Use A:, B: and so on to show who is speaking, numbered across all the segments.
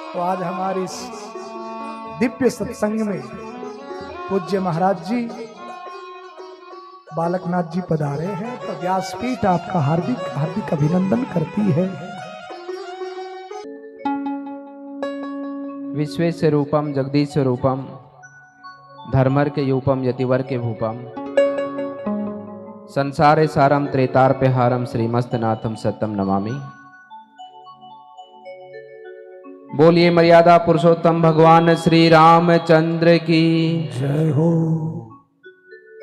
A: तो आज हमारी इस दिव्य सत्संग में पूज्य महाराज जी बालकनाथ जी पधारे हैं, तो व्यासपीठ आपका हार्दिक हार्दिक अभिनंदन करती है।
B: विश्वेश्वर रूपम जगदीश्वर रूपम धर्मर के यूपम यतिवर के भूपम संसारे सारम त्रेतार्प्य हारम श्रीमस्तनाथम सत्यम नमामि। बोलिए मर्यादा पुरुषोत्तम भगवान श्री रामचंद्र की
A: जय हो।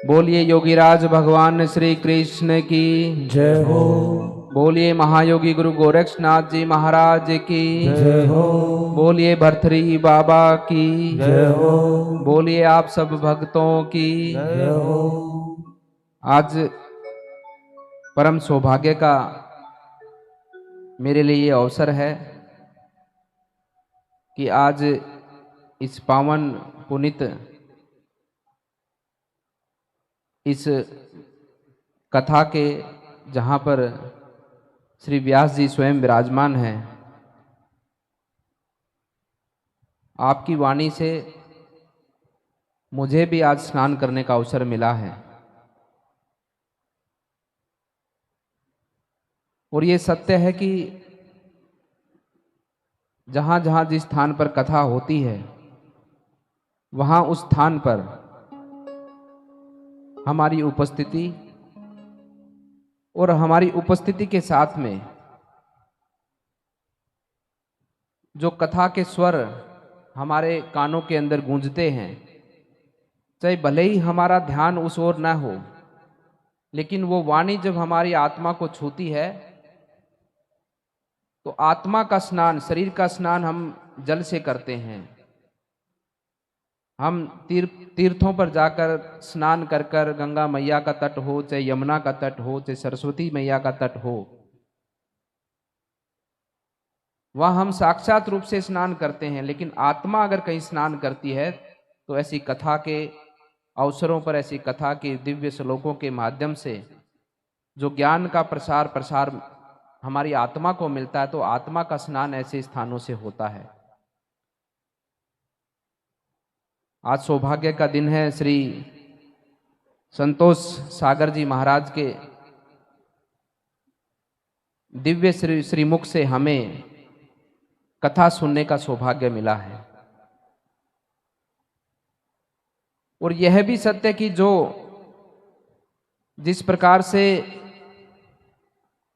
B: बोलिए योगीराज भगवान श्री कृष्ण की
A: जय हो।
B: बोलिए महायोगी गुरु गोरक्षनाथ जी महाराज की
A: जय हो।
B: बोलिए भरथरी बाबा की
A: जय हो।
B: बोलिए आप सब भक्तों की
A: जय हो।
B: आज परम सौभाग्य का मेरे लिए ये अवसर है कि आज इस पावन पुनीत इस कथा के जहाँ पर श्री व्यास जी स्वयं विराजमान हैं, आपकी वाणी से मुझे भी आज स्नान करने का अवसर मिला है। और ये सत्य है कि जहाँ जहाँ जिस स्थान पर कथा होती है वहाँ उस स्थान पर हमारी उपस्थिति और हमारी उपस्थिति के साथ में जो कथा के स्वर हमारे कानों के अंदर गूंजते हैं, चाहे भले ही हमारा ध्यान उस ओर न हो, लेकिन वो वाणी जब हमारी आत्मा को छूती है तो आत्मा का स्नान, शरीर का स्नान हम जल से करते हैं। हम तीर्थों पर जाकर स्नान कर कर, गंगा मैया का तट हो, चाहे यमुना का तट हो, चाहे सरस्वती मैया का तट हो, वह हम साक्षात रूप से स्नान करते हैं। लेकिन आत्मा अगर कहीं स्नान करती है तो ऐसी कथा के अवसरों पर, ऐसी कथा के दिव्य श्लोकों के माध्यम से जो ज्ञान का प्रसार हमारी आत्मा को मिलता है, तो आत्मा का स्नान ऐसे स्थानों से होता है। आज सौभाग्य का दिन है। श्री संतोष सागर जी महाराज के दिव्य श्रीमुख से हमें कथा सुनने का सौभाग्य मिला है। और यह भी सत्य कि जो जिस प्रकार से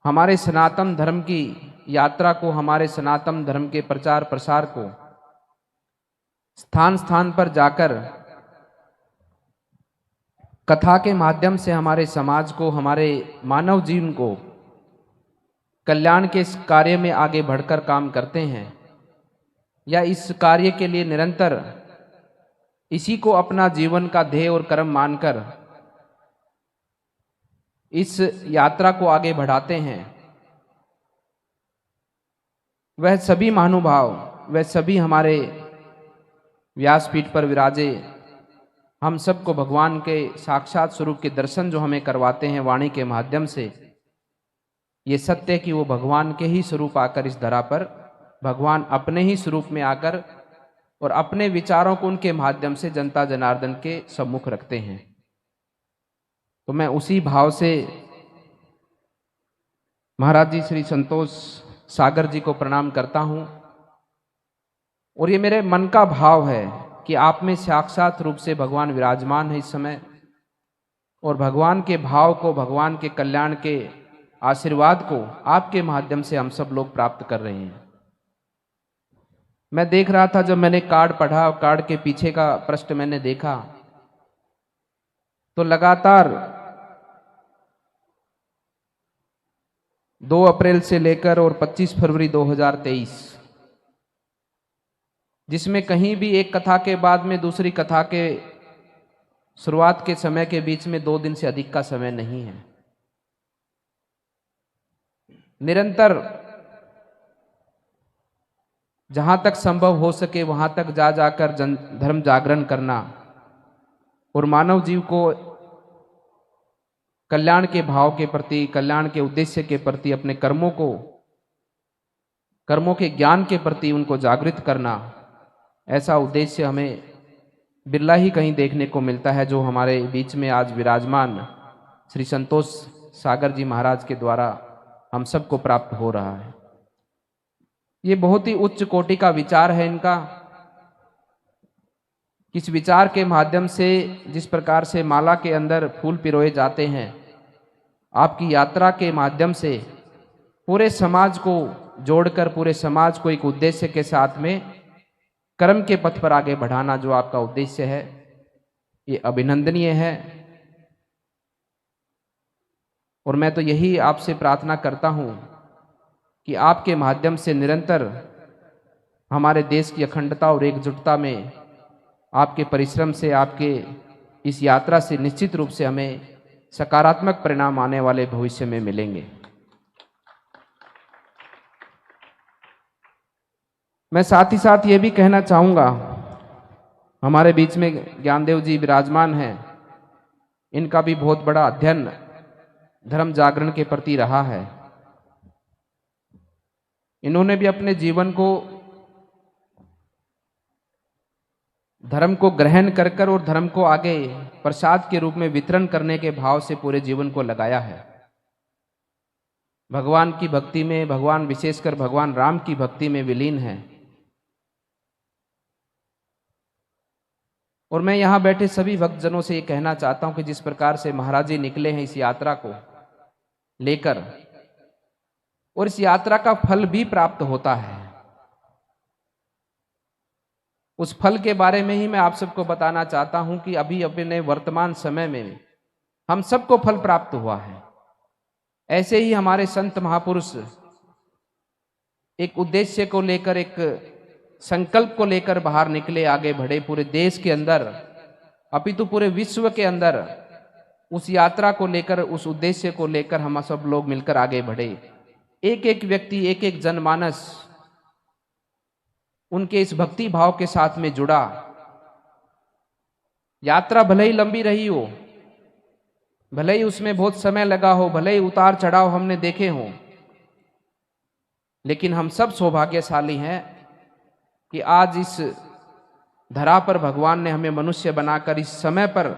B: हमारे सनातन धर्म की यात्रा को, हमारे सनातन धर्म के प्रचार प्रसार को स्थान स्थान पर जाकर कथा के माध्यम से हमारे समाज को, हमारे मानव जीवन को कल्याण के इस कार्य में आगे बढ़कर काम करते हैं, या इस कार्य के लिए निरंतर इसी को अपना जीवन का ध्येय और कर्म मानकर इस यात्रा को आगे बढ़ाते हैं, वह सभी महानुभाव, वह सभी हमारे व्यासपीठ पर विराजे हम सबको भगवान के साक्षात स्वरूप के दर्शन जो हमें करवाते हैं वाणी के माध्यम से, ये सत्य कि वो भगवान के ही स्वरूप आकर इस धरा पर, भगवान अपने ही स्वरूप में आकर और अपने विचारों को उनके माध्यम से जनता जनार्दन के सम्मुख रखते हैं। तो मैं उसी भाव से महाराज जी श्री संतोष सागर जी को प्रणाम करता हूं। और ये मेरे मन का भाव है कि आप में साक्षात रूप से भगवान विराजमान है इस समय, और भगवान के भाव को, भगवान के कल्याण के आशीर्वाद को आपके माध्यम से हम सब लोग प्राप्त कर रहे हैं। मैं देख रहा था, जब मैंने कार्ड पढ़ा, कार्ड के पीछे का पृष्ठ मैंने देखा, तो लगातार 2 अप्रैल से लेकर और 25 फरवरी 2023, जिसमें कहीं भी एक कथा के बाद में दूसरी कथा के शुरुआत के समय के बीच में 2 दिन से अधिक का समय नहीं है। निरंतर जहां तक संभव हो सके वहां तक जा जाकर धर्म जागरण करना और मानव जीव को कल्याण के भाव के प्रति, कल्याण के उद्देश्य के प्रति अपने कर्मों को कर्मों के ज्ञान के प्रति उनको जागृत करना, ऐसा उद्देश्य हमें बिरला ही कहीं देखने को मिलता है, जो हमारे बीच में आज विराजमान श्री संतोष सागर जी महाराज के द्वारा हम सबको प्राप्त हो रहा है। ये बहुत ही उच्च कोटि का विचार है इनका। किस विचार के माध्यम से, जिस प्रकार से माला के अंदर फूल पिरोए जाते हैं, आपकी यात्रा के माध्यम से पूरे समाज को जोड़कर, पूरे समाज को एक उद्देश्य के साथ में कर्म के पथ पर आगे बढ़ाना जो आपका उद्देश्य है, ये अभिनंदनीय है। और मैं तो यही आपसे प्रार्थना करता हूं कि आपके माध्यम से निरंतर हमारे देश की अखंडता और एकजुटता में आपके परिश्रम से, आपके इस यात्रा से निश्चित रूप से हमें सकारात्मक परिणाम आने वाले भविष्य में मिलेंगे। मैं साथ ही साथ ये भी कहना चाहूँगा, हमारे बीच में ज्ञानदेव जी विराजमान हैं, इनका भी बहुत बड़ा अध्ययन धर्म जागरण के प्रति रहा है। इन्होंने भी अपने जीवन को धर्म को ग्रहण कर कर और धर्म को आगे प्रसाद के रूप में वितरण करने के भाव से पूरे जीवन को लगाया है। भगवान की भक्ति में, भगवान विशेषकर भगवान राम की भक्ति में विलीन है। और मैं यहाँ बैठे सभी भक्तजनों से ये कहना चाहता हूँ कि जिस प्रकार से महाराज जी निकले हैं इस यात्रा को लेकर, और इस यात्रा का फल भी प्राप्त होता है, उस फल के बारे में ही मैं आप सबको बताना चाहता हूं कि अभी अपने वर्तमान समय में हम सबको फल प्राप्त हुआ है। ऐसे ही हमारे संत महापुरुष एक उद्देश्य को लेकर, एक संकल्प को लेकर बाहर निकले, आगे बढ़े, पूरे देश के अंदर अपितु पूरे विश्व के अंदर उस यात्रा को लेकर, उस उद्देश्य को लेकर हम सब लोग मिलकर आगे बढ़े। एक एक व्यक्ति, एक एक जनमानस उनके इस भक्ति भाव के साथ में जुड़ा। यात्रा भले ही लंबी रही हो, भले ही उसमें बहुत समय लगा हो, भले ही उतार चढ़ाव हमने देखे हों, लेकिन हम सब सौभाग्यशाली हैं कि आज इस धरा पर भगवान ने हमें मनुष्य बनाकर, इस समय पर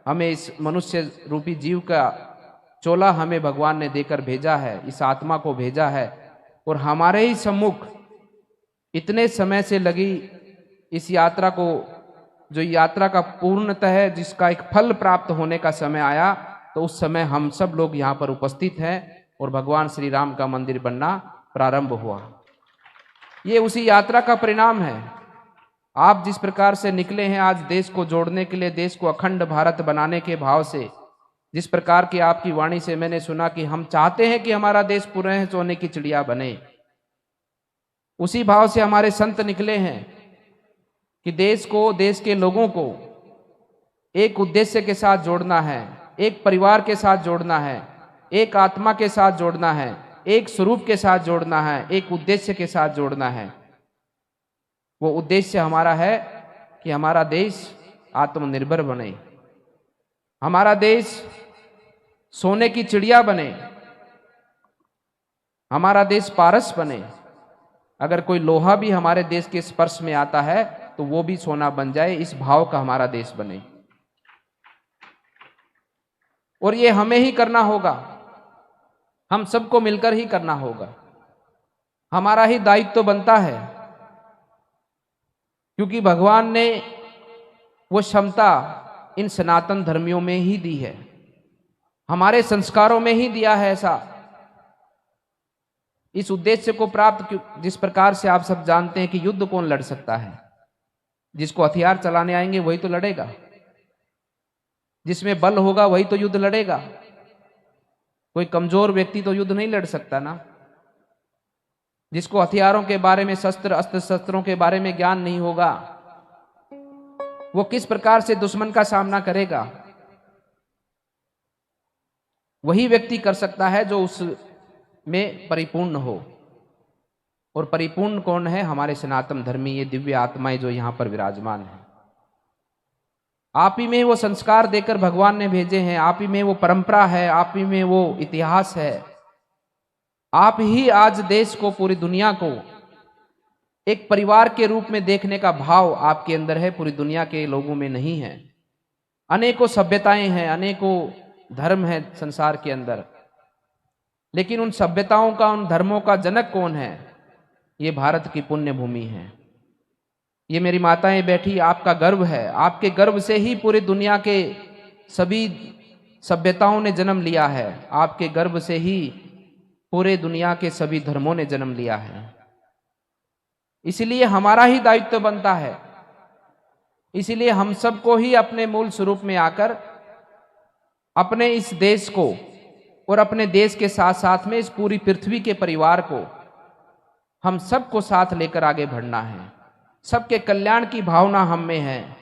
B: हमें इस मनुष्य रूपी जीव का चोला हमें भगवान ने देकर भेजा है, इस आत्मा को भेजा है। और हमारे ही सम्मुख इतने समय से लगी इस यात्रा को, जो यात्रा का पूर्णतः है, जिसका एक फल प्राप्त होने का समय आया, तो उस समय हम सब लोग यहाँ पर उपस्थित हैं और भगवान श्री राम का मंदिर बनना प्रारंभ हुआ। ये उसी यात्रा का परिणाम है। आप जिस प्रकार से निकले हैं आज देश को जोड़ने के लिए, देश को अखंड भारत बनाने के भाव से, जिस प्रकार की आपकी वाणी से मैंने सुना कि हम चाहते हैं कि हमारा देश पुनः सोने की चिड़िया बने, उसी भाव से हमारे संत निकले हैं कि देश को, देश के लोगों को एक उद्देश्य के साथ जोड़ना है, एक परिवार के साथ जोड़ना है, एक आत्मा के साथ जोड़ना है, एक स्वरूप के साथ जोड़ना है, एक उद्देश्य के साथ जोड़ना है। वो उद्देश्य हमारा है कि हमारा देश आत्मनिर्भर बने, हमारा देश सोने की चिड़िया बने, हमारा देश पारस बने। अगर कोई लोहा भी हमारे देश के स्पर्श में आता है तो वो भी सोना बन जाए, इस भाव का हमारा देश बने। और ये हमें ही करना होगा, हम सबको मिलकर ही करना होगा, हमारा ही दायित्व तो बनता है, क्योंकि भगवान ने वो क्षमता इन सनातन धर्मियों में ही दी है, हमारे संस्कारों में ही दिया है। ऐसा इस उद्देश्य को प्राप्त, जिस प्रकार से आप सब जानते हैं कि युद्ध कौन लड़ सकता है, जिसको हथियार चलाने आएंगे वही तो लड़ेगा, जिसमें बल होगा वही तो युद्ध लड़ेगा। कोई कमजोर व्यक्ति तो युद्ध नहीं लड़ सकता ना। जिसको हथियारों के बारे में, अस्त्र शस्त्रों के बारे में ज्ञान नहीं होगा, वो किस प्रकार से दुश्मन का सामना करेगा। वही व्यक्ति कर सकता है जो उसमें परिपूर्ण हो। और परिपूर्ण कौन है? हमारे सनातन धर्मी ये दिव्य आत्माएं जो यहां पर विराजमान है। आप ही में वो संस्कार देकर भगवान ने भेजे हैं, आप ही में वो परंपरा है, आप ही में वो इतिहास है। आप ही आज देश को, पूरी दुनिया को एक परिवार के रूप में देखने का भाव आपके अंदर है, पूरी दुनिया के लोगों में नहीं है। अनेकों सभ्यताएं हैं, अनेकों धर्म हैं संसार के अंदर, लेकिन उन सभ्यताओं का, उन धर्मों का जनक कौन है? ये भारत की पुण्य भूमि है। ये मेरी माताएं बैठी, आपका गर्व है। आपके गर्व से ही पूरी दुनिया के सभी सभ्यताओं ने जन्म लिया है। आपके गर्व से ही पूरे दुनिया के सभी धर्मों ने जन्म लिया है। इसलिए हमारा ही दायित्व बनता है, इसलिए हम सबको ही अपने मूल स्वरूप में आकर अपने इस देश को और अपने देश के साथ साथ में इस पूरी पृथ्वी के परिवार को हम सबको साथ लेकर आगे बढ़ना है। सबके कल्याण की भावना हम में है,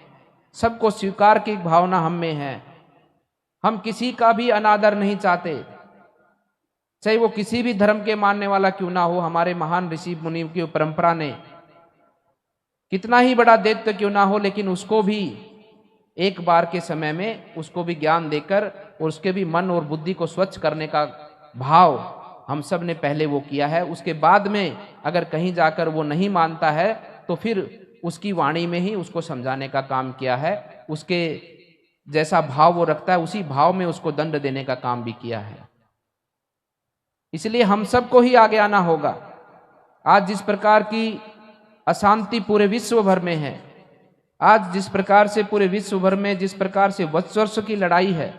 B: सबको स्वीकार की भावना हम में है। हम किसी का भी अनादर नहीं चाहते, चाहे वो किसी भी धर्म के मानने वाला क्यों ना हो। हमारे महान ऋषि मुनि की परंपरा ने कितना ही बड़ा दैत्य क्यों ना हो, लेकिन उसको भी एक बार के समय में उसको भी ज्ञान देकर और उसके भी मन और बुद्धि को स्वच्छ करने का भाव हम सब ने पहले वो किया है। उसके बाद में अगर कहीं जाकर वो नहीं मानता है तो फिर उसकी वाणी में ही उसको समझाने का काम किया है। उसके जैसा भाव वो रखता है उसी भाव में उसको दंड देने का काम भी किया है। इसलिए हम सबको ही आगे आना होगा। आज जिस प्रकार की अशांति पूरे विश्व भर में है, आज जिस प्रकार से पूरे विश्व भर में जिस प्रकार से वर्षों की लड़ाई है,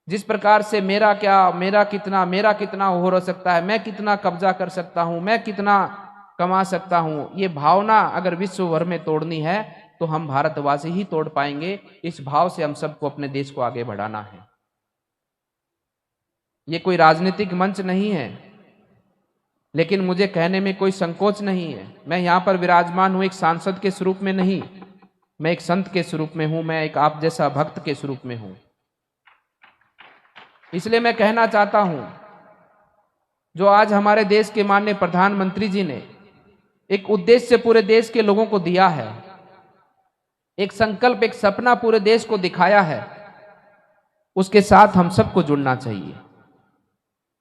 B: जिस प्रकार से मेरा क्या, मेरा कितना हो सकता है, मैं कितना कब्जा कर सकता हूं, मैं कितना कमा सकता हूं, ये भावना अगर विश्व भर में तोड़नी है तो हम भारतवासी ही तोड़ पाएंगे। इस भाव से हम सबको अपने देश को आगे बढ़ाना है। ये कोई राजनीतिक मंच नहीं है, लेकिन मुझे कहने में कोई संकोच नहीं है। मैं यहां पर विराजमान हूं एक सांसद के स्वरूप में नहीं, मैं एक संत के स्वरूप में हूं, मैं एक आप जैसा भक्त के स्वरूप में हूं। इसलिए मैं कहना चाहता हूं, जो आज हमारे देश के माननीय प्रधानमंत्री जी ने एक उद्देश्य पूरे देश के लोगों को दिया है, एक संकल्प, एक सपना पूरे देश को दिखाया है, उसके साथ हम सबको जुड़ना चाहिए।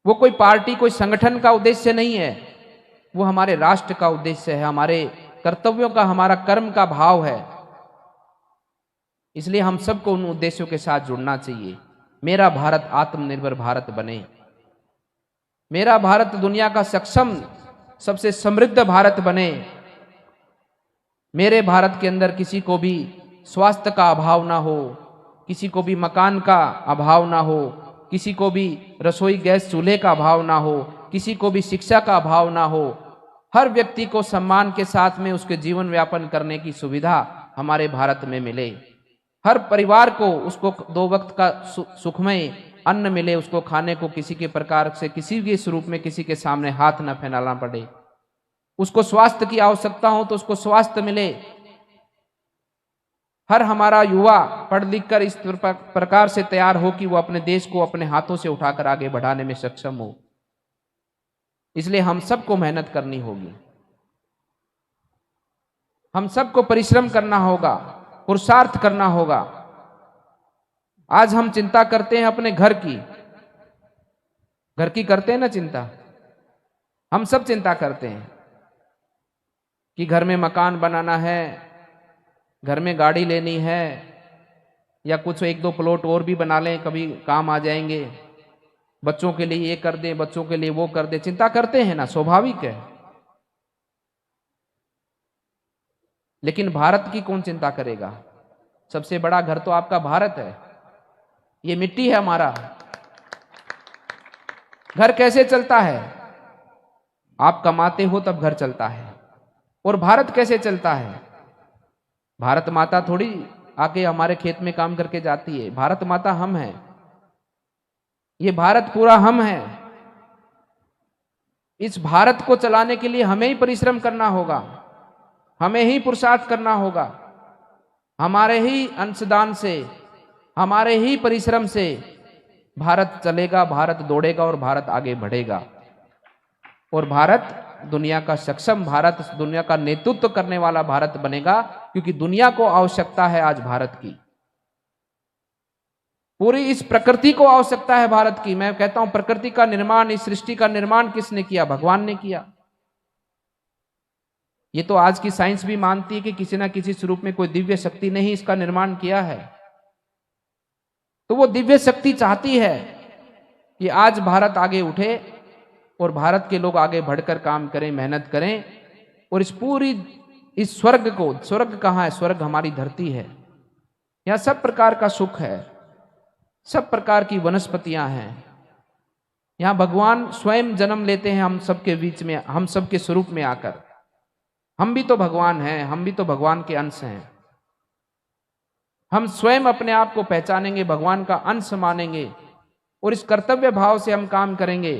B: वो कोई पार्टी, कोई संगठन का उद्देश्य नहीं है, वो हमारे राष्ट्र का उद्देश्य है, हमारे कर्तव्यों का, हमारा कर्म का भाव है। इसलिए हम सबको उन उद्देश्यों के साथ जुड़ना चाहिए। मेरा भारत आत्मनिर्भर भारत बने, मेरा भारत दुनिया का सक्षम, सबसे समृद्ध भारत बने। मेरे भारत के अंदर किसी को भी स्वास्थ्य का अभाव ना हो, किसी को भी मकान का अभाव ना हो, किसी को भी रसोई गैस चूल्हे का अभाव ना हो, किसी को भी शिक्षा का अभाव ना हो। हर व्यक्ति को सम्मान के साथ में उसके जीवन यापन करने की सुविधा हमारे भारत में मिले। हर परिवार को उसको 2 वक्त का सुखमय अन्न मिले, उसको खाने को किसी के प्रकार से, किसी भी स्वरूप में किसी के सामने हाथ न फैलाना पड़े। उसको स्वास्थ्य की आवश्यकता हो तो उसको स्वास्थ्य मिले। हर हमारा युवा पढ़ लिख कर इस प्रकार से तैयार हो कि वो अपने देश को अपने हाथों से उठाकर आगे बढ़ाने में सक्षम हो। इसलिए हम सबको मेहनत करनी होगी, हम सबको परिश्रम करना होगा, पुरुषार्थ करना होगा। आज हम चिंता करते हैं अपने घर की करते हैं ना चिंता, हम सब चिंता करते हैं कि घर में मकान बनाना है, घर में गाड़ी लेनी है, या कुछ 1-2 प्लॉट और भी बना लें, कभी काम आ जाएंगे। बच्चों के लिए ये कर दें, बच्चों के लिए वो कर दें, चिंता करते हैं ना, स्वाभाविक है। लेकिन भारत की कौन चिंता करेगा? सबसे बड़ा घर तो आपका भारत है, ये मिट्टी है हमारा। घर कैसे चलता है? आप कमाते हो तब घर चलता है। और भारत कैसे चलता है? भारत माता थोड़ी आके हमारे खेत में काम करके जाती है। भारत माता हम हैं, ये भारत पूरा हम है। इस भारत को चलाने के लिए हमें ही परिश्रम करना होगा, हमें ही पुरुषार्थ करना होगा। हमारे ही अंशदान से, हमारे ही परिश्रम से भारत चलेगा, भारत दौड़ेगा और भारत आगे बढ़ेगा। और भारत दुनिया का सक्षम भारत, दुनिया का नेतृत्व करने वाला भारत बनेगा, क्योंकि दुनिया को आवश्यकता है आज भारत की। पूरी इस प्रकृति को आवश्यकता है भारत की। मैं कहता हूं, प्रकृति का निर्माण, इस सृष्टि का निर्माण किसने किया? भगवान ने किया। ये तो आज की साइंस भी मानती है कि किसी ना किसी स्वरूप में कोई दिव्य शक्ति ने ही इसका निर्माण किया है। तो वो दिव्य शक्ति चाहती है कि आज भारत आगे उठे और भारत के लोग आगे बढ़कर काम करें, मेहनत करें, और इस स्वर्ग को, स्वर्ग कहाँ है? स्वर्ग हमारी धरती है। यहाँ सब प्रकार का सुख है, सब प्रकार की वनस्पतियां हैं। यहाँ भगवान स्वयं जन्म लेते हैं हम सबके बीच में, हम सबके स्वरूप में आकर। हम भी तो भगवान हैं, हम भी तो भगवान के अंश हैं। हम स्वयं अपने आप को पहचानेंगे, भगवान का अंश मानेंगे और इस कर्तव्य भाव से हम काम करेंगे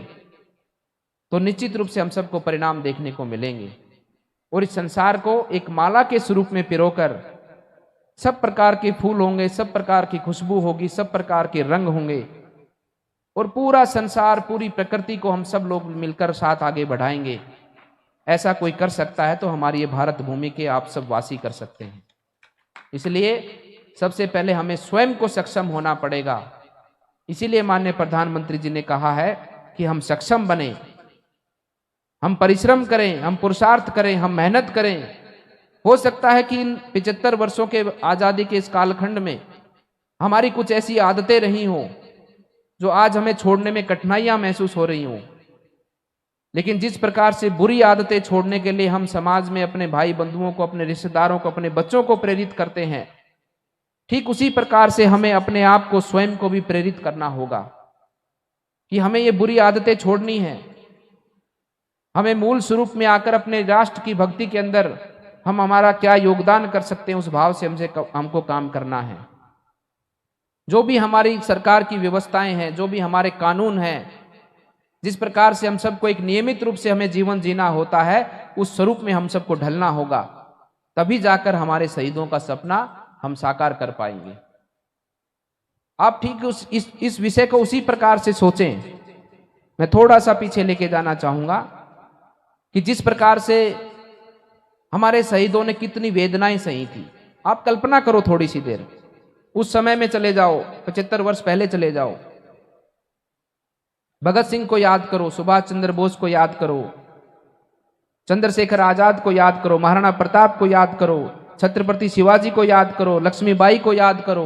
B: तो निश्चित रूप से हम सबको परिणाम देखने को मिलेंगे। और इस संसार को एक माला के स्वरूप में पिरोकर सब प्रकार के फूल होंगे, सब प्रकार की खुशबू होगी, सब प्रकार के रंग होंगे और पूरा संसार, पूरी प्रकृति को हम सब लोग मिलकर साथ आगे बढ़ाएंगे। ऐसा कोई कर सकता है तो हमारी ये भारत भूमि के आप सब वासी कर सकते हैं। इसलिए सबसे पहले हमें स्वयं को सक्षम होना पड़ेगा। इसीलिए माननीय प्रधानमंत्री जी ने कहा है कि हम सक्षम बने, हम परिश्रम करें, हम पुरुषार्थ करें, हम मेहनत करें। हो सकता है कि इन 75 वर्षों के आजादी के इस कालखंड में हमारी कुछ ऐसी आदतें रही हों जो आज हमें छोड़ने में कठिनाइयां महसूस हो रही हों, लेकिन जिस प्रकार से बुरी आदतें छोड़ने के लिए हम समाज में अपने भाई बंधुओं को, अपने रिश्तेदारों को, अपने बच्चों को प्रेरित करते हैं, ठीक उसी प्रकार से हमें अपने आप को, स्वयं को भी प्रेरित करना होगा कि हमें ये बुरी आदतें छोड़नी है। हमें मूल स्वरूप में आकर अपने राष्ट्र की भक्ति के अंदर हम हमारा क्या योगदान कर सकते हैं, उस भाव से हमको काम करना है। जो भी हमारी सरकार की व्यवस्थाएं हैं, जो भी हमारे कानून हैं, जिस प्रकार से हम सबको एक नियमित रूप से हमें जीवन जीना होता है, उस स्वरूप में हम सबको ढलना होगा। तभी जाकर हमारे शहीदों का सपना हम साकार कर पाएंगे। आप ठीक इस विषय को उसी प्रकार से सोचें। मैं थोड़ा सा पीछे लेके जाना चाहूंगा कि जिस प्रकार से हमारे शहीदों ने कितनी वेदनाएं सही थी। आप कल्पना करो थोड़ी सी देर, उस समय में चले जाओ, 75 वर्ष पहले चले जाओ। भगत सिंह को याद करो, सुभाष चंद्र बोस को याद करो, चंद्रशेखर आजाद को याद करो, महाराणा प्रताप को याद करो, छत्रपति शिवाजी को याद करो, लक्ष्मीबाई को याद करो,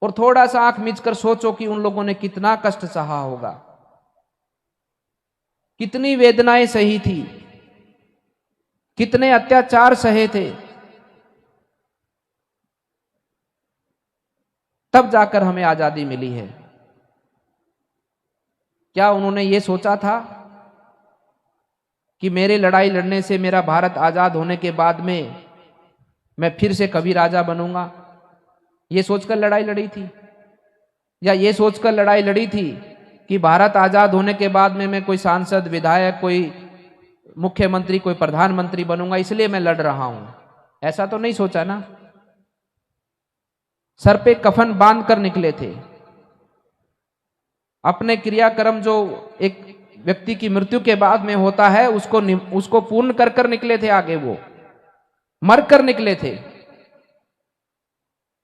B: और थोड़ा सा आंख मीचकर सोचो कि उन लोगों ने कितना कष्ट सहा होगा, कितनी वेदनाएं सही थी, कितने अत्याचार सहे थे। तब जाकर हमें आजादी मिली है। क्या उन्होंने ये सोचा था कि मेरे लड़ाई लड़ने से मेरा भारत आजाद होने के बाद में मैं फिर से कभी राजा बनूंगा? ये सोचकर लड़ाई लड़ी थी? या ये सोचकर लड़ाई लड़ी थी कि भारत आजाद होने के बाद में मैं कोई सांसद, विधायक, कोई मुख्यमंत्री, कोई प्रधानमंत्री बनूंगा, इसलिए मैं लड़ रहा हूं? ऐसा तो नहीं सोचा ना। सर पे कफन बांध कर निकले थे। अपने क्रियाक्रम जो एक व्यक्ति की मृत्यु के बाद में होता है, उसको पूर्ण कर कर निकले थे आगे। वो मर कर निकले थे,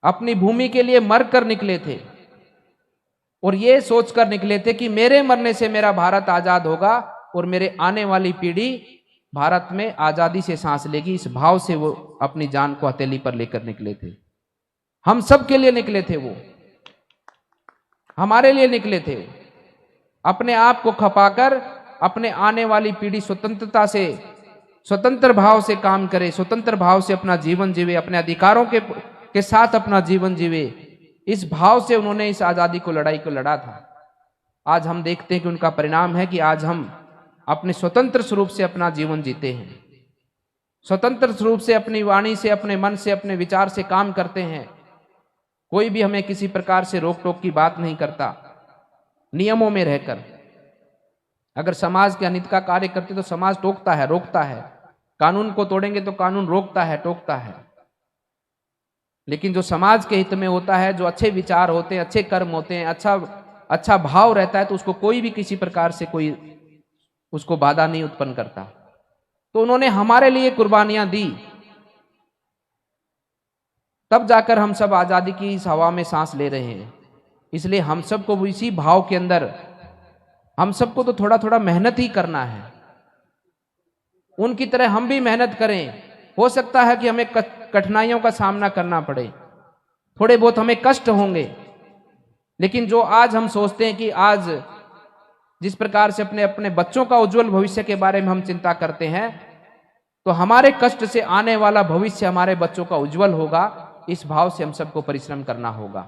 B: अपनी भूमि के लिए मर कर निकले थे, और ये सोचकर निकले थे कि मेरे मरने से मेरा भारत आजाद होगा और मेरे आने वाली पीढ़ी भारत में आजादी से सांस लेगी। इस भाव से वो अपनी जान को हथेली पर लेकर निकले थे। हम सब के लिए निकले थे, वो हमारे लिए निकले थे। अपने आप को खपाकर अपने आने वाली पीढ़ी स्वतंत्रता से, स्वतंत्र भाव से काम करे, स्वतंत्र भाव से अपना जीवन जीवे, अपने अधिकारों के साथ अपना जीवन जीवे, इस भाव से उन्होंने इस आजादी को, लड़ाई को लड़ा था। आज हम देखते हैं कि उनका परिणाम है कि आज हम अपने स्वतंत्र स्वरूप से अपना जीवन जीते हैं, स्वतंत्र स्वरूप से अपनी वाणी से, अपने मन से, अपने विचार से काम करते हैं। कोई भी हमें किसी प्रकार से रोक टोक की बात नहीं करता, नियमों में रहकर। अगर समाज के अनित का कार्य करते तो समाज टोकता है, रोकता है। कानून को तोड़ेंगे तो कानून रोकता है, टोकता है। लेकिन जो समाज के हित में होता है, जो अच्छे विचार होते हैं, अच्छे कर्म होते हैं, अच्छा भाव रहता है, तो उसको कोई भी किसी प्रकार से कोई उसको बाधा नहीं उत्पन्न करता। तो उन्होंने हमारे लिए कुर्बानियां दी, तब जाकर हम सब आजादी की इस हवा में सांस ले रहे हैं। इसलिए हम सबको इसी भाव के अंदर, हम सबको तो थोड़ा थोड़ा मेहनत ही करना है। उनकी तरह हम भी मेहनत करें। हो सकता है कि हमें कठिनाइयों का सामना करना पड़े, थोड़े बहुत हमें कष्ट होंगे, लेकिन जो आज हम सोचते हैं कि आज जिस प्रकार से अपने अपने बच्चों का उज्जवल भविष्य के बारे में हम चिंता करते हैं, तो हमारे कष्ट से आने वाला भविष्य हमारे बच्चों का उज्जवल होगा। इस भाव से हम सबको परिश्रम करना होगा।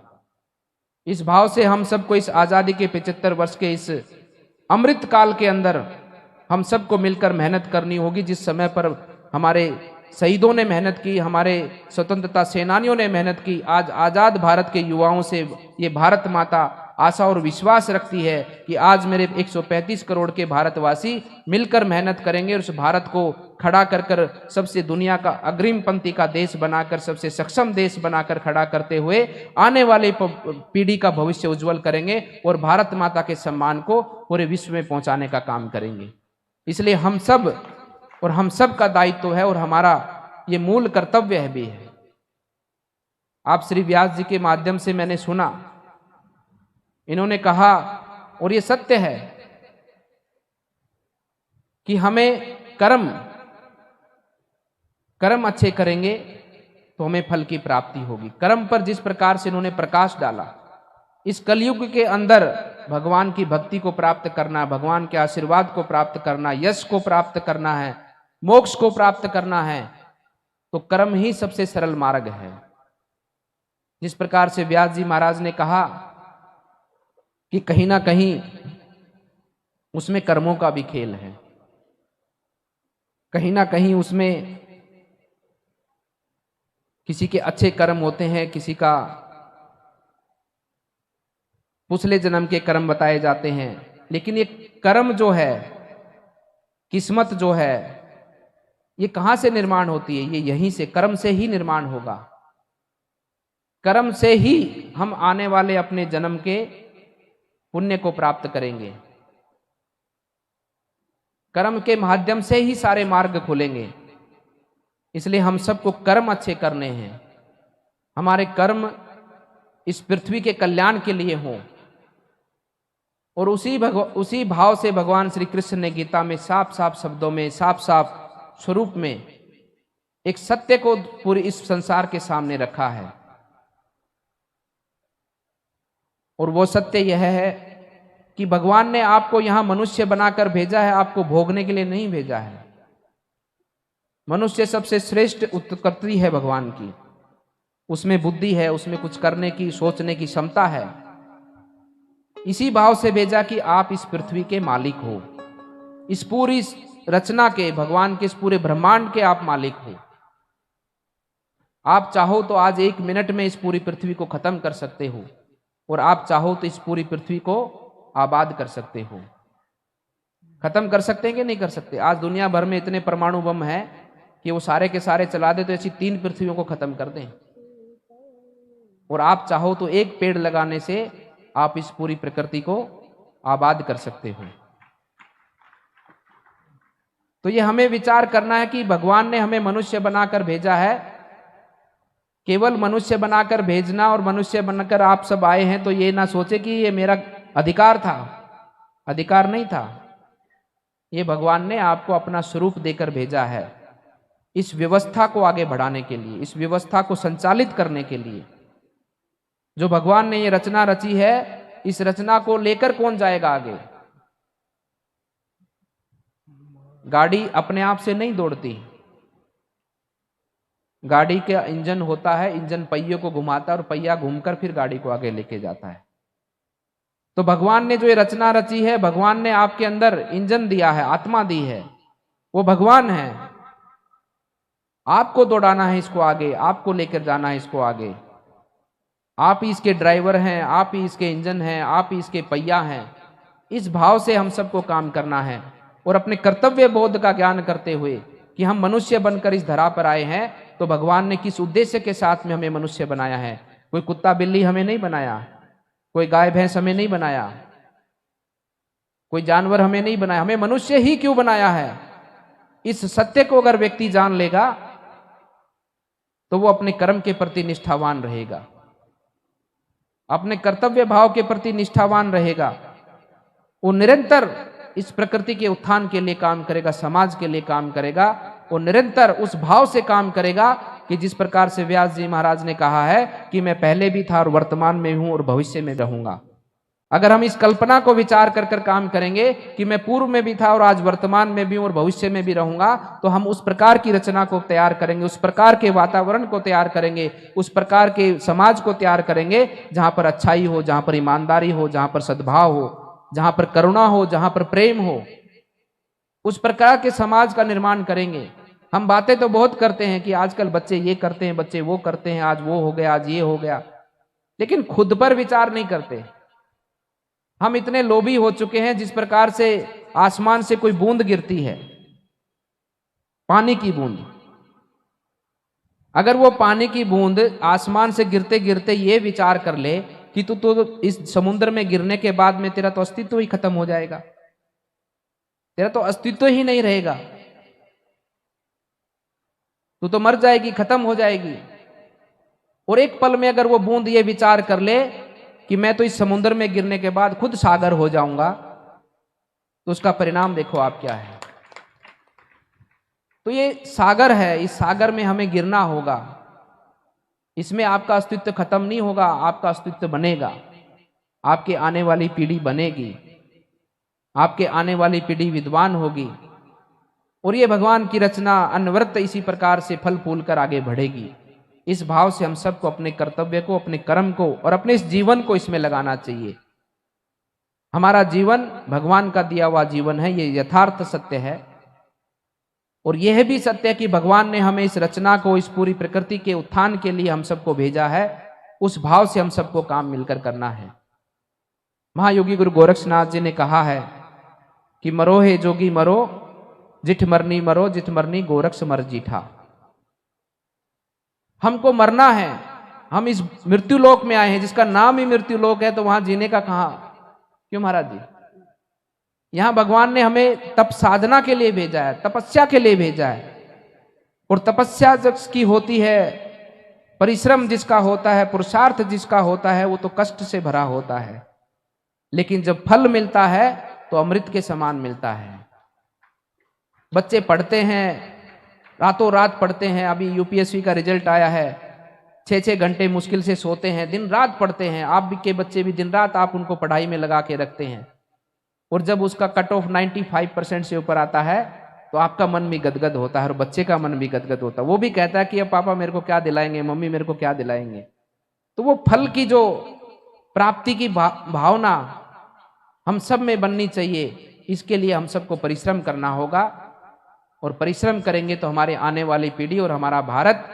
B: इस भाव से हम सबको इस आजादी के 75 वर्ष के इस अमृत काल के अंदर हम सबको मिलकर मेहनत करनी होगी। जिस समय पर हमारे शहीदों ने मेहनत की, हमारे स्वतंत्रता सेनानियों ने मेहनत की, आज आजाद भारत के युवाओं से ये भारत माता आशा और विश्वास रखती है कि आज मेरे 135 करोड़ के भारतवासी मिलकर मेहनत करेंगे और उस भारत को खड़ा कर कर सबसे दुनिया का अग्रिम पंक्ति का देश बनाकर, सबसे सक्षम देश बनाकर खड़ा करते हुए आने वाली पीढ़ी का भविष्य उज्जवल करेंगे और भारत माता के सम्मान को पूरे विश्व में पहुंचाने का काम करेंगे। इसलिए हम सब का दायित्व है और हमारा ये मूल कर्तव्य है भी है। आप श्री व्यास जी के माध्यम से मैंने सुना, इन्होंने कहा और ये सत्य है कि हमें कर्म अच्छे करेंगे तो हमें फल की प्राप्ति होगी। कर्म पर जिस प्रकार से इन्होंने प्रकाश डाला, इस कलयुग के अंदर भगवान की भक्ति को प्राप्त करना, भगवान के आशीर्वाद को प्राप्त करना, यश को प्राप्त करना है, मोक्ष को प्राप्त करना है, तो कर्म ही सबसे सरल मार्ग है। जिस प्रकार से व्यास जी महाराज ने कहा कि कहीं ना कहीं उसमें कर्मों का भी खेल है, कहीं ना कहीं उसमें किसी के अच्छे कर्म होते हैं, किसी का पिछले जन्म के कर्म बताए जाते हैं, लेकिन ये कर्म जो है, किस्मत जो है, ये कहां से निर्माण होती है? ये यहीं से, कर्म से ही निर्माण होगा। कर्म से ही हम आने वाले अपने जन्म के पुण्य को प्राप्त करेंगे। कर्म के माध्यम से ही सारे मार्ग खुलेंगे। इसलिए हम सबको कर्म अच्छे करने हैं। हमारे कर्म इस पृथ्वी के कल्याण के लिए हों और उसी भाव से भगवान श्री कृष्ण ने गीता में साफ साफ शब्दों में, साफ साफ स्वरूप में एक सत्य को पूरी इस संसार के सामने रखा है। और वो सत्य यह है कि भगवान ने आपको यहां मनुष्य बनाकर भेजा है, आपको भोगने के लिए नहीं भेजा है। मनुष्य सबसे श्रेष्ठ उत्पत्ति है भगवान की, उसमें बुद्धि है, उसमें कुछ करने की, सोचने की क्षमता है। इसी भाव से भेजा कि आप इस पृथ्वी के मालिक हो, इस पूरी रचना के, भगवान के इस पूरे ब्रह्मांड के आप मालिक हो। आप चाहो तो आज 1 मिनट में इस पूरी पृथ्वी को खत्म कर सकते हो और आप चाहो तो इस पूरी पृथ्वी को आबाद कर सकते हो। खत्म कर सकते हैं कि नहीं कर सकते? आज दुनिया भर में इतने परमाणु बम है कि वो सारे के सारे चला दे तो ऐसी 3 पृथ्वियों को खत्म कर दें। और आप चाहो तो एक पेड़ लगाने से आप इस पूरी प्रकृति को आबाद कर सकते हो। तो ये हमें विचार करना है कि भगवान ने हमें मनुष्य बनाकर भेजा है। केवल मनुष्य बनाकर भेजना और मनुष्य बनकर आप सब आए हैं तो ये ना सोचे कि ये मेरा अधिकार था। अधिकार नहीं था, ये भगवान ने आपको अपना स्वरूप देकर भेजा है, इस व्यवस्था को आगे बढ़ाने के लिए, इस व्यवस्था को संचालित करने के लिए। जो भगवान ने ये रचना रची है, इस रचना को लेकर कौन जाएगा आगे? गाड़ी अपने आप से नहीं दौड़ती। गाड़ी का इंजन होता है, इंजन पहियों को घुमाता है और पहिया घूमकर फिर गाड़ी को आगे लेके जाता है। तो भगवान ने जो ये रचना रची है, भगवान ने आपके अंदर इंजन दिया है, आत्मा दी है, वो भगवान है। आपको दौड़ाना है इसको आगे, आपको लेकर जाना है इसको आगे। आप ही इसके ड्राइवर हैं, आप ही इसके इंजन हैं, आप ही इसके पहिया हैं। इस भाव से हम सबको काम करना है और अपने कर्तव्य बोध का ज्ञान करते हुए कि हम मनुष्य बनकर इस धरा पर आए हैं, तो भगवान ने किस उद्देश्य के साथ में हमें मनुष्य बनाया है। कोई कुत्ता बिल्ली हमें नहीं बनाया, कोई गाय भैंस हमें नहीं बनाया, कोई जानवर हमें नहीं बनाया, हमें मनुष्य ही क्यों बनाया है। इस सत्य को अगर व्यक्ति जान लेगा तो वो अपने कर्म के प्रति निष्ठावान रहेगा, अपने कर्तव्य भाव के प्रति निष्ठावान रहेगा। वो निरंतर इस प्रकृति के उत्थान के लिए काम करेगा, समाज के लिए काम करेगा, और निरंतर उस भाव से काम करेगा कि जिस प्रकार से व्यास जी महाराज ने कहा है कि मैं पहले भी था और वर्तमान में हूं और भविष्य में रहूंगा। अगर हम इस कल्पना को विचार कर कर काम करेंगे कि मैं पूर्व में भी था और आज वर्तमान में भी हूं और भविष्य में भी रहूंगा, तो हम उस प्रकार की रचना को तैयार करेंगे, उस प्रकार के वातावरण को तैयार करेंगे, उस प्रकार के समाज को तैयार करेंगे जहां पर अच्छाई हो, जहां पर ईमानदारी हो, जहां पर सद्भाव हो, जहां पर करुणा हो, जहां पर प्रेम हो। उस प्रकार के समाज का निर्माण करेंगे। हम बातें तो बहुत करते हैं कि आजकल बच्चे ये करते हैं, बच्चे वो करते हैं, आज वो हो गया, आज ये हो गया, लेकिन खुद पर विचार नहीं करते। हम इतने लोभी हो चुके हैं, जिस प्रकार से आसमान से कोई बूंद गिरती है, पानी की बूंद, अगर वो पानी की बूंद आसमान से गिरते गिरते ये विचार कर ले कि तू तो इस समुद्र में गिरने के बाद में तेरा तो अस्तित्व ही खत्म हो जाएगा, तेरा तो अस्तित्व ही नहीं रहेगा, तू तो मर जाएगी, खत्म हो जाएगी। और एक पल में अगर वो बूंद ये विचार कर ले कि मैं तो इस समुद्र में गिरने के बाद खुद सागर हो जाऊंगा, तो उसका परिणाम देखो आप क्या है। तो ये सागर है, इस सागर में हमें गिरना होगा, इसमें आपका अस्तित्व खत्म नहीं होगा, आपका अस्तित्व बनेगा, आपके आने वाली पीढ़ी बनेगी, आपके आने वाली पीढ़ी विद्वान होगी, और ये भगवान की रचना अनवरत इसी प्रकार से फल फूल कर आगे बढ़ेगी। इस भाव से हम सबको अपने कर्तव्य को, अपने कर्म को और अपने इस जीवन को इसमें लगाना चाहिए। हमारा जीवन भगवान का दिया हुआ जीवन है, ये यथार्थ सत्य है। और यह भी सत्य है कि भगवान ने हमें इस रचना को, इस पूरी प्रकृति के उत्थान के लिए हम सबको भेजा है। उस भाव से हम सबको काम मिलकर करना है। महायोगी गुरु गोरक्षनाथ जी ने कहा है कि मरो हे जोगी मरो, जिठ मरनी मरो, जिठ मरनी गोरक्ष मर जीठा। हमको मरना है, हम इस मृत्यु लोक में आए हैं, जिसका नाम ही मृत्यु लोक है, तो वहां जीने का कहां? क्यों महाराज जी? यहां भगवान ने हमें तप साधना के लिए भेजा है, तपस्या के लिए भेजा है। और तपस्या जिसकी होती है, परिश्रम जिसका होता है, पुरुषार्थ जिसका होता है, वो तो कष्ट से भरा होता है, लेकिन जब फल मिलता है तो अमृत के समान मिलता है। बच्चे पढ़ते हैं, रातों रात पढ़ते हैं। अभी यूपीएससी का रिजल्ट आया है, 6-6 घंटे मुश्किल से सोते हैं, दिन रात पढ़ते हैं। आप के बच्चे भी दिन रात आप उनको पढ़ाई में लगा के रखते हैं, और जब उसका कट ऑफ 95% से ऊपर आता है तो आपका मन भी गदगद होता है और बच्चे का मन भी गदगद होता है। वो भी कहता है कि अब पापा मेरे को क्या दिलाएंगे, मम्मी मेरे को क्या दिलाएंगे। तो वो फल की जो प्राप्ति की भावना हम सब में बननी चाहिए। इसके लिए हम सबको परिश्रम करना होगा, और परिश्रम करेंगे तो हमारे आने वाली पीढ़ी और हमारा भारत,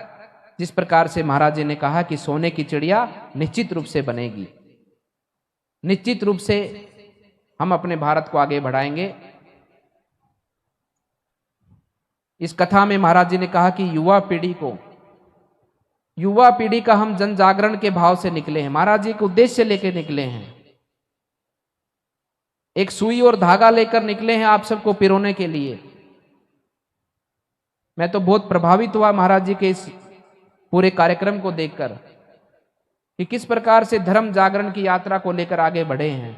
B: जिस प्रकार से महाराज जी ने कहा कि सोने की चिड़िया निश्चित रूप से बनेगी, निश्चित रूप से हम अपने भारत को आगे बढ़ाएंगे। इस कथा में महाराज जी ने कहा कि युवा पीढ़ी का हम जन जागरण के भाव से निकले हैं। महाराज जी के उद्देश्य लेकर निकले हैं, एक सुई और धागा लेकर निकले हैं आप सबको पिरोने के लिए। मैं तो बहुत प्रभावित हुआ महाराज जी के इस पूरे कार्यक्रम को देखकर कि किस प्रकार से धर्म जागरण की यात्रा को लेकर आगे बढ़े हैं,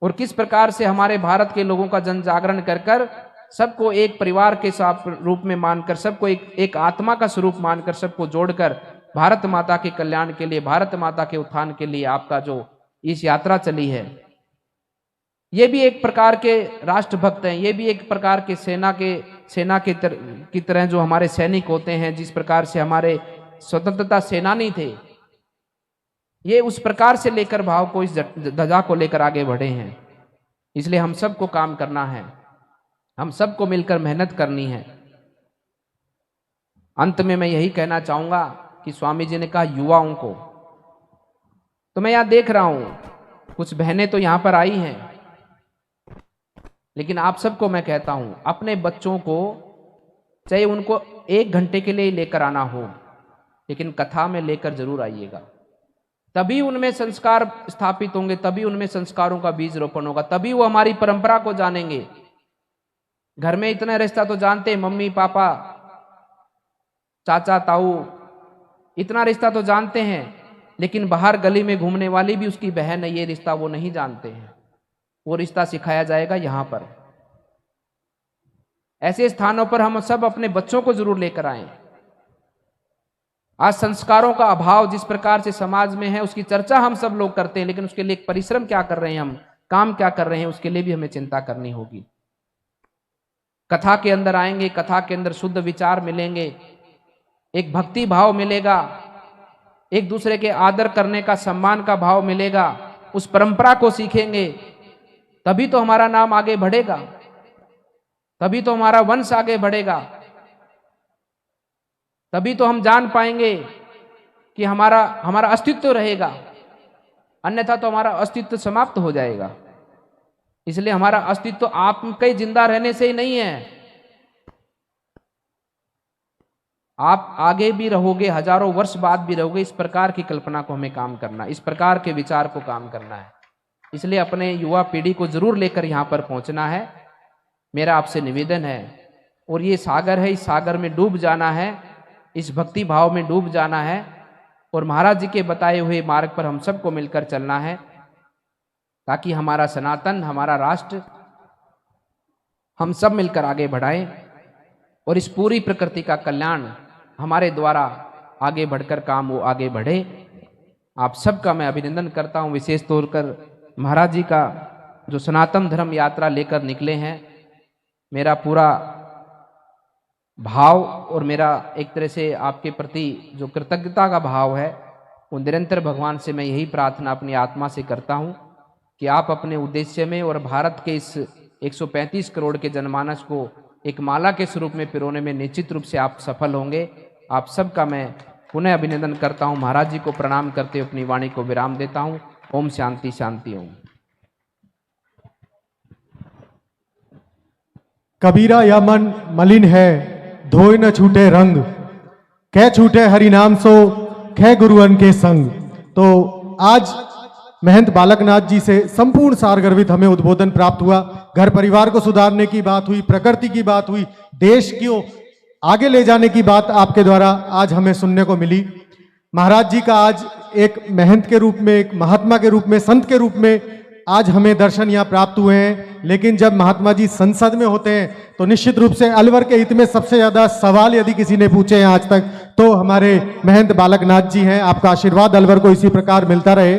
B: और किस प्रकार से हमारे भारत के लोगों का जन जागरण कर कर सबको एक परिवार के साथ रूप में मानकर, सबको एक आत्मा का स्वरूप मानकर, सबको जोड़कर भारत माता के कल्याण के लिए, भारत माता के उत्थान के लिए आपका जो इस यात्रा चली है, ये भी एक प्रकार के राष्ट्रभक्त हैं। ये भी एक प्रकार के सेना की तरह जो हमारे सैनिक होते हैं, जिस प्रकार से हमारे स्वतंत्रता सेनानी थे, ये उस प्रकार से लेकर भाव को, इस ध्वजा को लेकर आगे बढ़े हैं। इसलिए हम सबको काम करना है, हम सबको मिलकर मेहनत करनी है। अंत में मैं यही कहना चाहूंगा कि स्वामी जी ने कहा युवाओं को, तो मैं यहां देख रहा हूं कुछ बहनें तो यहां पर आई हैं, लेकिन आप सबको मैं कहता हूं अपने बच्चों को, चाहे उनको 1 घंटे के लिए लेकर आना हो, लेकिन कथा में लेकर जरूर आइएगा। तभी उनमें संस्कार स्थापित होंगे, तभी उनमें संस्कारों का बीज रोपण होगा, तभी वो हमारी परंपरा को जानेंगे। घर में इतना रिश्ता तो जानते हैं, मम्मी पापा चाचा ताऊ, इतना रिश्ता तो जानते हैं, लेकिन बाहर गली में घूमने वाली भी उसकी बहन है, ये रिश्ता वो नहीं जानते हैं। वो रिश्ता सिखाया जाएगा यहाँ पर। ऐसे स्थानों पर हम सब अपने बच्चों को जरूर लेकर आएं। आज संस्कारों का अभाव जिस प्रकार से समाज में है उसकी चर्चा हम सब लोग करते हैं, लेकिन उसके लिए एक परिश्रम क्या कर रहे हैं, हम काम क्या कर रहे हैं, उसके लिए भी हमें चिंता करनी होगी। कथा के अंदर आएंगे, कथा के अंदर शुद्ध विचार मिलेंगे, एक भक्ति भाव मिलेगा, एक दूसरे के आदर करने का, सम्मान का भाव मिलेगा, उस परंपरा को सीखेंगे, तभी तो हमारा नाम आगे बढ़ेगा, तभी तो हमारा वंश आगे बढ़ेगा, तभी तो हम जान पाएंगे कि हमारा अस्तित्व रहेगा, अन्यथा तो हमारा अस्तित्व समाप्त हो जाएगा। इसलिए हमारा अस्तित्व आपके जिंदा रहने से ही नहीं है, आप आगे भी रहोगे, हजारों वर्ष बाद भी रहोगे। इस प्रकार की कल्पना को हमें काम करना, इस प्रकार के विचार को काम करना है। इसलिए अपने युवा पीढ़ी को जरूर लेकर यहाँ पर पहुँचना है, मेरा आपसे निवेदन है। और ये सागर है, इस सागर में डूब जाना है, इस भक्ति भाव में डूब जाना है और महाराज जी के बताए हुए मार्ग पर हम सबको मिलकर चलना है, ताकि हमारा सनातन, हमारा राष्ट्र हम सब मिलकर आगे बढ़ाएं और इस पूरी प्रकृति का कल्याण हमारे द्वारा आगे बढ़कर काम वो आगे बढ़े। आप सबका मैं अभिनंदन करता हूं, विशेष तौर पर महाराज जी का जो सनातन धर्म यात्रा लेकर निकले हैं। मेरा पूरा भाव और मेरा एक तरह से आपके प्रति जो कृतज्ञता का भाव है वो निरंतर भगवान से मैं यही प्रार्थना अपनी आत्मा से करता हूं कि आप अपने उद्देश्य में और भारत के इस 135 करोड़ के जनमानस को एक माला के स्वरूप में पिरोने में निश्चित रूप से आप सफल होंगे। आप सबका मैं पुनः अभिनंदन करता हूं, महाराज जी को प्रणाम करते हुए अपनी वाणी को विराम देता हूं। ओम शांति शांति ओम।
C: कबीरा या मन मलिन है, धोए न छूटे रंग, कह छूटे हरि नाम सो, खे गुरुअन के संग। तो आज महंत बालकनाथ जी से संपूर्ण सारगर्भित हमें उद्बोधन प्राप्त हुआ। घर परिवार को सुधारने की बात हुई, प्रकृति की बात हुई, देश को आगे ले जाने की बात आपके द्वारा आज हमें सुनने को मिली। महाराज जी का आज एक महंत के रूप में, एक महात्मा के रूप में, संत के रूप में आज हमें दर्शन यहाँ प्राप्त हुए हैं। लेकिन जब महात्मा जी संसद में होते हैं तो निश्चित रूप से अलवर के हित में सबसे ज्यादा सवाल यदि किसी ने पूछे हैं आज तक तो हमारे महंत बालकनाथ जी हैं। आपका आशीर्वाद अलवर को इसी प्रकार मिलता रहे।